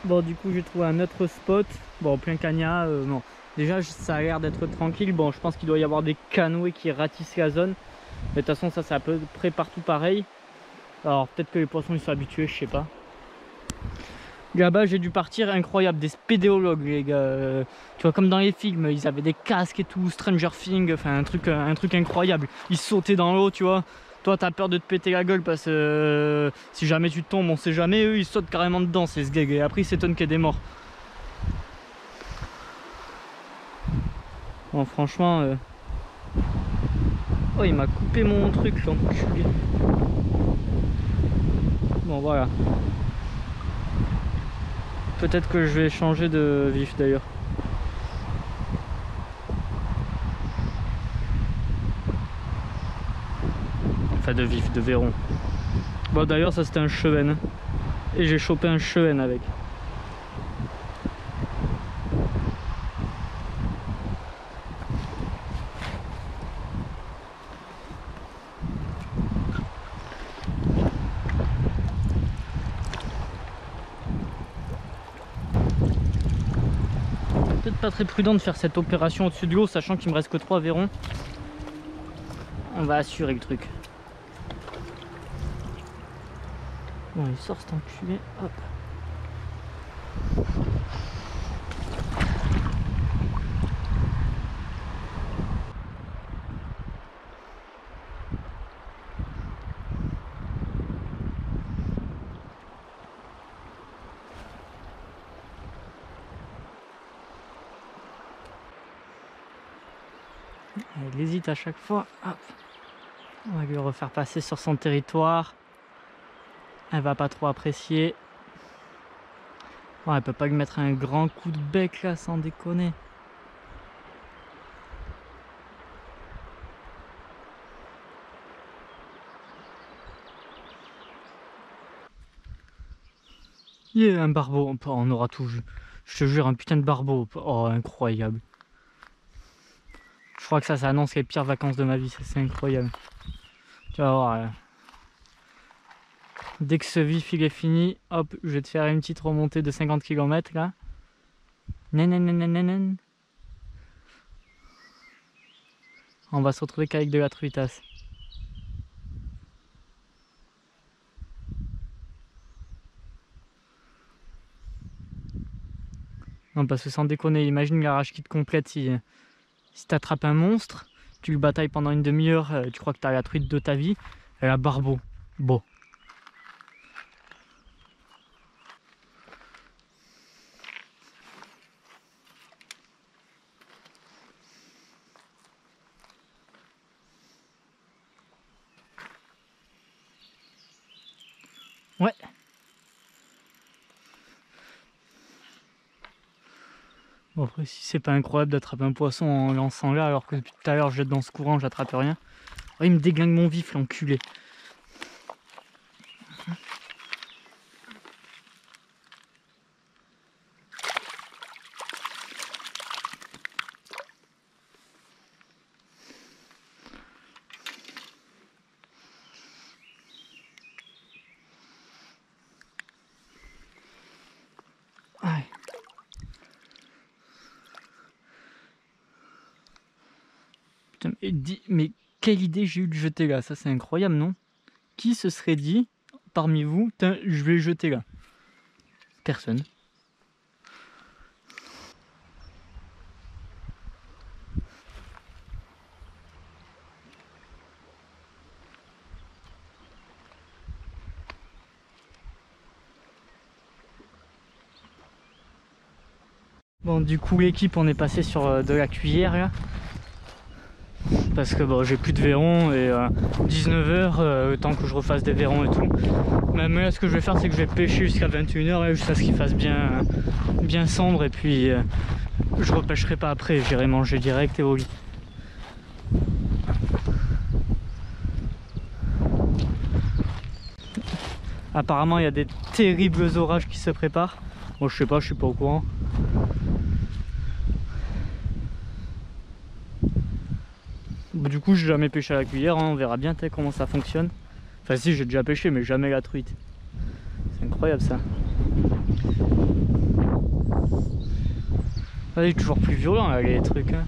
Bon, du coup, j'ai trouvé un autre spot. Bon, plein cagnard. Bon, déjà, ça a l'air d'être tranquille. Bon, je pense qu'il doit y avoir des canoës qui ratissent la zone. Mais de toute façon, ça, c'est à peu près partout pareil. Alors, peut-être que les poissons, ils sont habitués, je sais pas. Là-bas, j'ai dû partir, incroyable, des spéléologues, les gars. Tu vois, comme dans les films, ils avaient des casques et tout, Stranger Things, enfin, un truc incroyable. Ils sautaient dans l'eau, tu vois. Toi, t'as peur de te péter la gueule parce que si jamais tu tombes, on sait jamais. Eux, ils sautent carrément dedans, c'est ce gag. Et après, ils s'étonnent qu'il y ait des morts. Bon, franchement... Oh, il m'a coupé mon truc, l'enculé. Bon, voilà. Peut-être que je vais changer de vif d'ailleurs. Enfin, de vif, de verron. Bon, d'ailleurs, ça c'était un chevenne. Et j'ai chopé un chevenne avec. Peut-être pas très prudent de faire cette opération au-dessus de l'eau, sachant qu'il me reste que 3 verrons. On va assurer le truc. Bon, il sort cet enculé. Hop. Il hésite à chaque fois. Hop. On va lui refaire passer sur son territoire. Elle va pas trop apprécier. Bon, elle peut pas lui mettre un grand coup de bec là sans déconner. Yeah, un barbeau. On aura tout vu. Je te jure, un putain de barbeau. Oh, incroyable. Je crois que ça annonce les pires vacances de ma vie. C'est incroyable. Tu vas voir. Dès que ce vif il est fini, hop, je vais te faire une petite remontée de 50 km là. Nananananan. On va se retrouver qu'avec de la truitasse. Non, parce que sans déconner, imagine la rage qui te complète si t'attrapes un monstre, tu le batailles pendant une demi-heure, tu crois que t'as la truite de ta vie, et la barbeau. Bon. Ouais. Bon, après, si c'est pas incroyable d'attraper un poisson en lançant là, alors que depuis tout à l'heure je jette dans ce courant, j'attrape rien. Oh, il me déglingue mon vif, l'enculé. Ouais. Putain, mais quelle idée j'ai eu de jeter là, ça c'est incroyable, non? Qui se serait dit, parmi vous, je vais le jeter là? Personne. Bon, du coup l'équipe, on est passé sur de la cuillère là. Parce que bon, j'ai plus de verrons et 19h, le temps que je refasse des verrons et tout. Même là, ce que je vais faire, c'est que je vais pêcher jusqu'à 21h, jusqu'à ce qu'il fasse bien sombre, et puis je repêcherai pas après, j'irai manger direct et au lit. Apparemment, il y a des terribles orages qui se préparent. Bon, je sais pas, je suis pas au courant. Du coup, j'ai jamais pêché à la cuillère, hein. On verra bien comment ça fonctionne. Enfin si, j'ai déjà pêché, mais jamais la truite. C'est incroyable ça. Ah, il est toujours plus violent là, les trucs. Hein.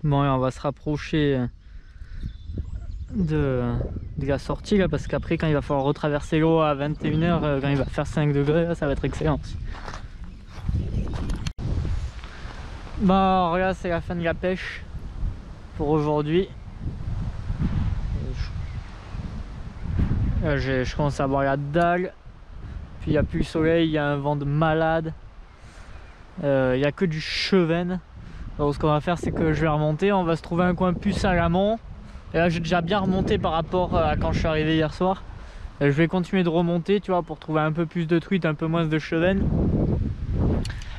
Bon, et on va se rapprocher de la sortie là, parce qu'après quand il va falloir retraverser l'eau à 21 h, quand il va faire 5 degrés, là, ça va être excellent aussi. Bon, là c'est la fin de la pêche pour aujourd'hui. Je commence à avoir la dalle. Puis il n'y a plus le soleil, il y a un vent de malade. Il n'y a que du chevenne. Alors ce qu'on va faire, c'est que je vais remonter. On va se trouver un coin plus salamon. Et là j'ai déjà bien remonté par rapport à quand je suis arrivé hier soir. Je vais continuer de remonter, tu vois, pour trouver un peu plus de truites, un peu moins de chevenne.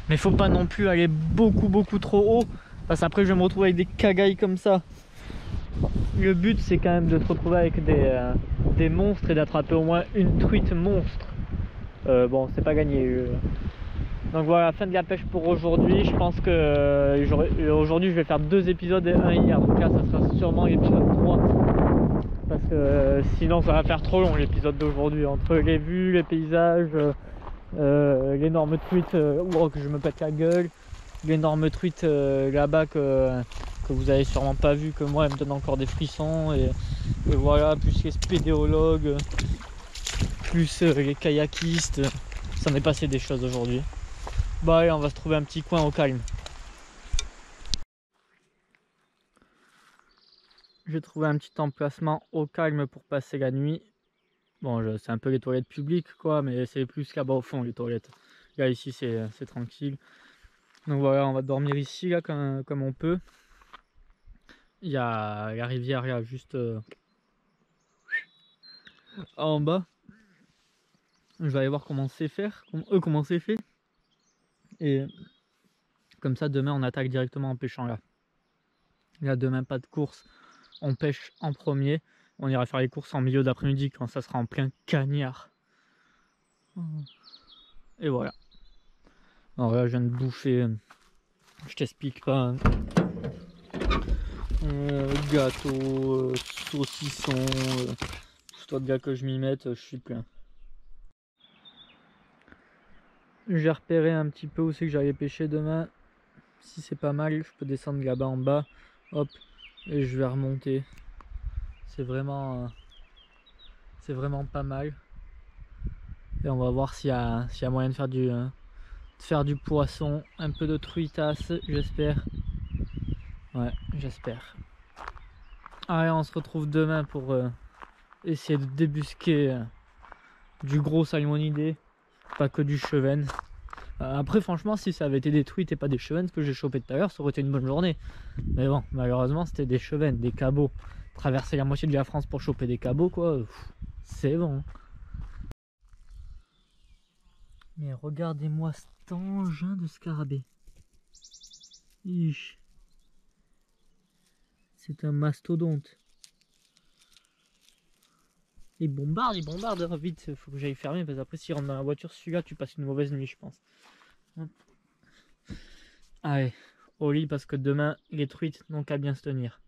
Mais faut pas non plus aller beaucoup trop haut. Parce qu'après je vais me retrouver avec des cagailles comme ça. Le but c'est quand même de se retrouver avec des monstres et d'attraper au moins une truite monstre. Bon, c'est pas gagné. Donc voilà, fin de la pêche pour aujourd'hui. Je pense que aujourd'hui je vais faire 2 épisodes et un hier. Donc là ça sera sûrement l'épisode 3. Parce que sinon ça va faire trop long l'épisode d'aujourd'hui. Entre les vues, les paysages, l'énorme truite que je me pète la gueule, l'énorme truite là-bas que vous avez sûrement pas vu, que moi elle me donne encore des frissons. Et voilà, plus les spéléologues, plus les kayakistes. Ça m'est passé des choses aujourd'hui. Bah allez, on va se trouver un petit coin au calme. J'ai trouvé un petit emplacement au calme pour passer la nuit. Bon, c'est un peu les toilettes publiques quoi, mais c'est plus là-bas au fond les toilettes. Là ici c'est tranquille. Donc voilà, on va dormir ici là comme on peut. Il y a la rivière là juste en bas. Je vais aller voir comment c'est faire, comment c'est fait. Et comme ça demain on attaque directement en pêchant là. Là demain pas de course, on pêche en premier. On ira faire les courses en milieu d'après-midi quand ça sera en plein cagnard. Et voilà. Alors là je viens de bouffer, je t'explique pas. Gâteau, saucisson, toi de gars que je m'y mette, je suis plein. J'ai repéré un petit peu où c'est que j'allais pêcher demain. Si c'est pas mal, je peux descendre là-bas en bas, hop, et je vais remonter. C'est vraiment pas mal. Et on va voir s'il y a moyen de faire du poisson, un peu de truitasse, j'espère. Ouais, j'espère. Allez, on se retrouve demain pour essayer de débusquer du gros salmonidé, pas que du chevenne. Après franchement si ça avait été des truites et pas des chevennes, ce que j'ai chopé tout à l'heure, ça aurait été une bonne journée. Mais bon, malheureusement c'était des chevennes, des cabots. Traverser la moitié de la France pour choper des cabots quoi, c'est bon. Mais regardez-moi cet engin de scarabée. C'est un mastodonte. Il bombarde vite, faut que j'aille fermer parce qu'après s'il rentre dans la voiture, celui-là tu passes une mauvaise nuit je pense. Allez, au lit parce que demain les truites n'ont qu'à bien se tenir.